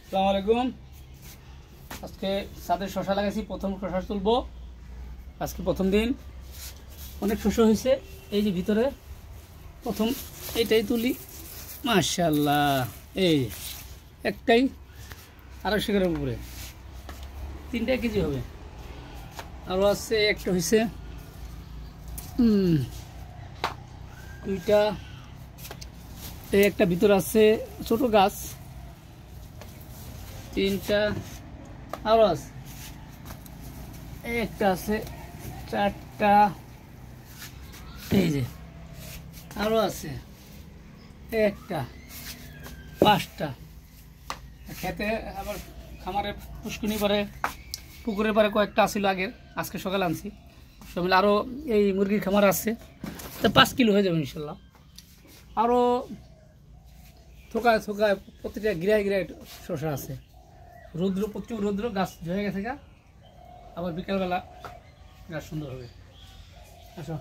আসসালামু আলাইকুম। আজকে ছাদে শশা লাগাইছি, প্রথম শশা তুলবো। আজকে প্রথম দিন, অনেক শশা হয়েছে। এই যে ভিতরে প্রথম এইটাই তুলি। মাশাআল্লাহ, এই একটাই 250 গ্রাম উপরে, 3 কেজি হবে। আরও আছে, একটা হয়েছে 2টা। এই একটা ভিতরে আছে ছোট গাছ, 3টা। আরও আছে, একটা আছে 4টা। এই যে আরও আছে একটা, 5টা। খেতে আবার খামারে পুষ্কুনি পারে, পুকুরের পারে কয়েকটা আসছিল আগের, আজকে সকালে আনছি। সব মিলে আরও এই মুরগির খামার আছে, তা 5 কিলো হয়ে যাবে ইনশাল্লাহ। আরও থোকায় থোকায় প্রতিটা গিরায় গিরায় শশা আছে। রৌদ্র, প্রচুর রৌদ্র, গাছ ঝরে গেছে গা। আবার বিকালবেলা গাছ সুন্দর হবে। আসো।